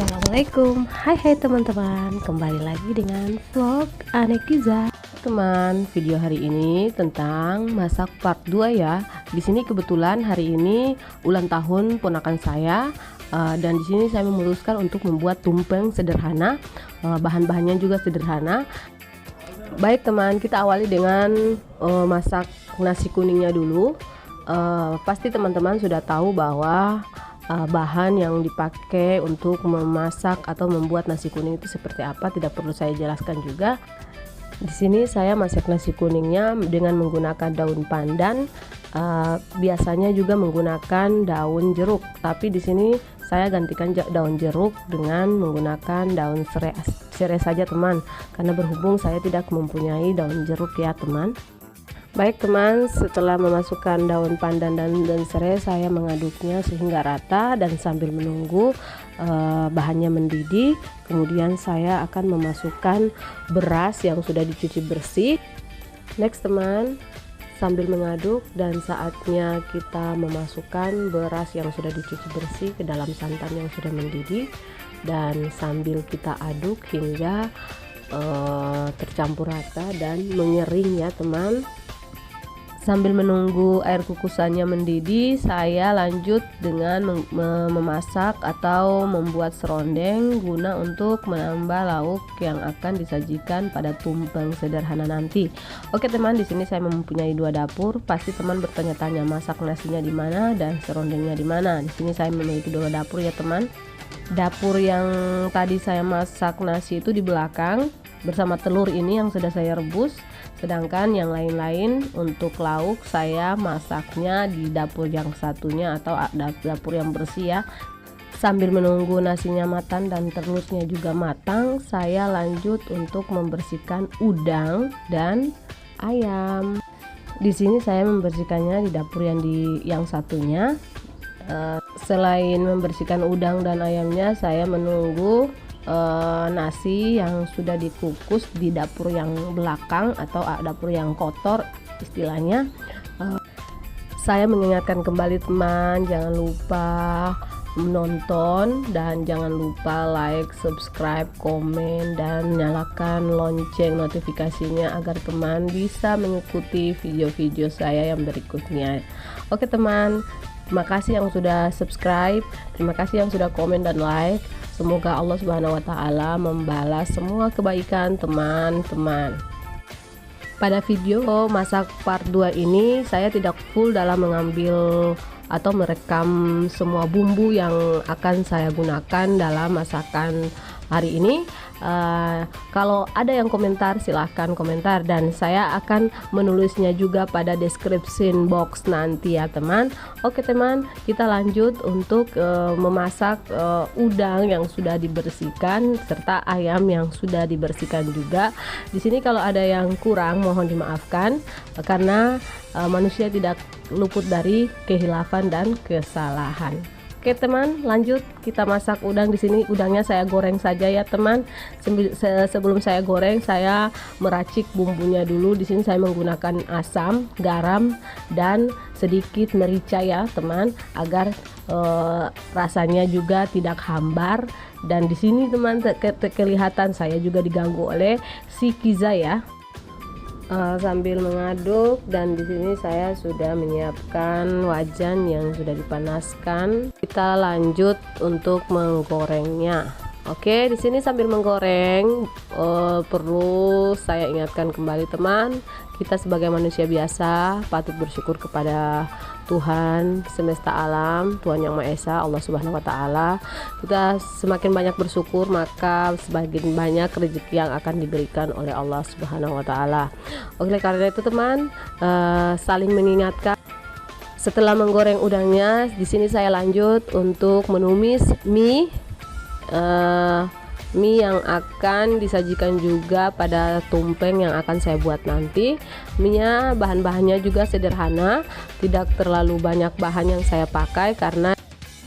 Assalamualaikum, hai teman-teman, kembali lagi dengan vlog Anekiza. Teman, video hari ini tentang masak part 2 ya. Di sini kebetulan hari ini ulang tahun ponakan saya, dan di sini saya memutuskan untuk membuat tumpeng sederhana. Bahan-bahannya juga sederhana. Baik teman, kita awali dengan masak nasi kuningnya dulu. Pasti teman-teman sudah tahu bahwa bahan yang dipakai untuk memasak atau membuat nasi kuning itu seperti apa, tidak perlu saya jelaskan juga. Di sini saya masak nasi kuningnya dengan menggunakan daun pandan, biasanya juga menggunakan daun jeruk, tapi di sini saya gantikan daun jeruk dengan menggunakan daun serai saja teman, karena berhubung saya tidak mempunyai daun jeruk ya teman. Baik teman, setelah memasukkan daun pandan dan daun serai, saya mengaduknya sehingga rata dan sambil menunggu bahannya mendidih, kemudian saya akan memasukkan beras yang sudah dicuci bersih. Next teman, sambil mengaduk dan saatnya kita memasukkan beras yang sudah dicuci bersih ke dalam santan yang sudah mendidih, dan sambil kita aduk hingga tercampur rata dan mengering ya teman. Sambil menunggu air kukusannya mendidih, saya lanjut dengan memasak atau membuat serondeng guna untuk menambah lauk yang akan disajikan pada tumpeng sederhana nanti. Oke teman, di sini saya mempunyai 2 dapur. Pasti teman bertanya-tanya masak nasinya di mana dan serondengnya di mana. Di sini saya memiliki 2 dapur ya teman. Dapur yang tadi saya masak nasi itu di belakang bersama telur ini yang sudah saya rebus. Sedangkan yang lain-lain untuk lauk saya masaknya di dapur yang satunya atau dapur yang bersih ya. Sambil menunggu nasinya matang dan telurnya juga matang, saya lanjut untuk membersihkan udang dan ayam. Di sini saya membersihkannya di dapur yang satunya. Selain membersihkan udang dan ayamnya, saya menunggu nasi yang sudah dikukus di dapur yang belakang atau dapur yang kotor istilahnya. Saya mengingatkan kembali teman, jangan lupa menonton dan jangan lupa like, subscribe, komen, dan nyalakan lonceng notifikasinya agar teman bisa mengikuti video-video saya yang berikutnya. Oke teman, terima kasih yang sudah subscribe, terima kasih yang sudah komen dan like. Semoga Allah Subhanahu wa Ta'ala membalas semua kebaikan teman-teman. Pada video masak part 2 ini saya tidak full dalam mengambil atau merekam semua bumbu yang akan saya gunakan dalam masakan hari ini. Kalau ada yang komentar silahkan komentar, dan saya akan menulisnya juga pada description box nanti ya teman. Oke teman, kita lanjut untuk memasak udang yang sudah dibersihkan serta ayam yang sudah dibersihkan juga. Di sini kalau ada yang kurang mohon dimaafkan, karena manusia tidak luput dari kehilafan dan kesalahan. Oke teman, lanjut kita masak udang. Di sini udangnya saya goreng saja ya teman. Sebelum saya goreng, saya meracik bumbunya dulu. Di sini saya menggunakan asam, garam, dan sedikit merica ya teman, agar rasanya juga tidak hambar. Dan di sini teman, kelihatan saya juga diganggu oleh si Kiza ya. Sambil mengaduk, dan di sini saya sudah menyiapkan wajan yang sudah dipanaskan. Kita lanjut untuk menggorengnya. Oke, di sini sambil menggoreng perlu saya ingatkan kembali teman, kita sebagai manusia biasa patut bersyukur kepada Tuhan semesta alam, Tuhan yang Maha Esa, Allah Subhanahu wa Ta'ala. Kita semakin banyak bersyukur, maka semakin banyak rezeki yang akan diberikan oleh Allah Subhanahu wa Ta'ala. Oleh karena itu teman, saling mengingatkan. Setelah menggoreng udangnya, di sini saya lanjut untuk menumis mie yang akan disajikan juga pada tumpeng yang akan saya buat nanti. Mie-nya bahan-bahannya juga sederhana, tidak terlalu banyak bahan yang saya pakai karena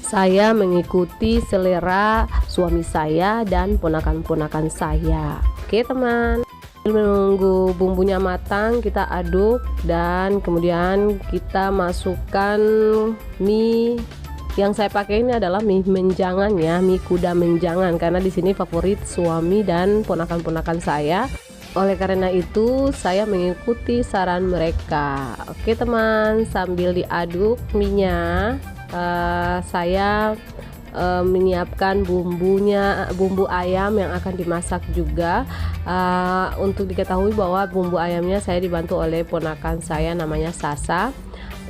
saya mengikuti selera suami saya dan ponakan-ponakan saya. Oke teman, menunggu bumbunya matang, kita aduk dan kemudian kita masukkan mie Yang saya pakai ini adalah mie menjangan ya, mie kuda menjangan, karena di sini favorit suami dan ponakan-ponakan saya. Oleh karena itu saya mengikuti saran mereka. Oke teman, sambil diaduk minyak, saya menyiapkan bumbu ayam yang akan dimasak juga. Untuk diketahui bahwa bumbu ayamnya saya dibantu oleh ponakan saya namanya Sasa.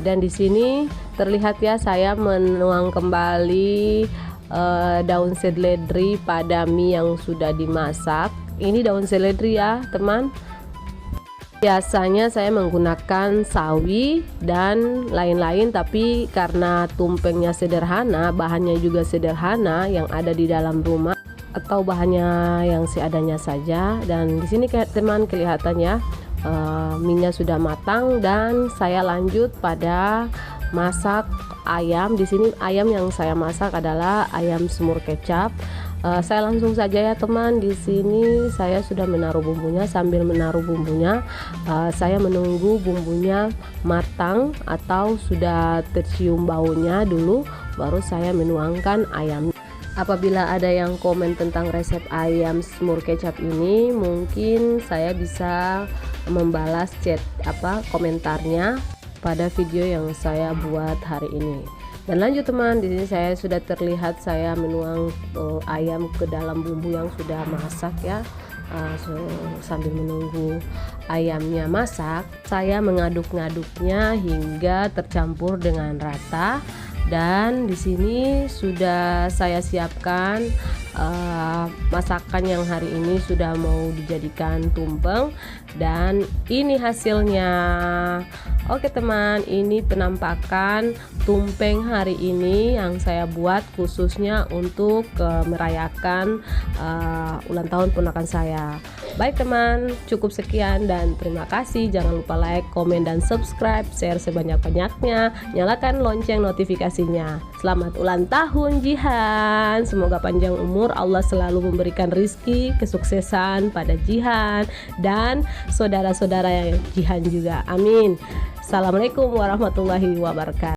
Dan di sini terlihat ya, saya menuang kembali daun seledri pada mie yang sudah dimasak. Ini daun seledri ya teman. Biasanya saya menggunakan sawi dan lain-lain, tapi karena tumpengnya sederhana, bahannya juga sederhana yang ada di dalam rumah atau bahannya yang seadanya saja. Dan di sini teman kelihatan ya, minyak sudah matang dan saya lanjut pada masak ayam. Di sini ayam yang saya masak adalah ayam semur kecap. Saya langsung saja ya teman. Di sini saya sudah menaruh bumbunya. Sambil menaruh bumbunya, saya menunggu bumbunya matang atau sudah tercium baunya dulu, baru saya menuangkan ayam. Apabila ada yang komen tentang resep ayam semur kecap ini, mungkin saya bisa membalas komentarnya pada video yang saya buat hari ini. Dan lanjut teman, di sini saya sudah terlihat saya menuang ayam ke dalam bumbu yang sudah masak ya. Sambil menunggu ayamnya masak, saya mengaduk-ngaduknya hingga tercampur dengan rata. Dan di sini sudah saya siapkan masakan yang hari ini sudah mau dijadikan tumpeng, dan ini hasilnya. Oke teman, ini penampakan tumpeng hari ini yang saya buat khususnya untuk merayakan ulang tahun ponakan saya. Baik teman, cukup sekian dan terima kasih. Jangan lupa like, komen, dan subscribe, share sebanyak-banyaknya. Nyalakan lonceng notifikasinya. Selamat ulang tahun Jihan. Semoga panjang umur, Allah selalu memberikan rizki, kesuksesan pada Jihan dan saudara-saudara yang Jihan juga. Amin. Assalamualaikum warahmatullahi wabarakatuh.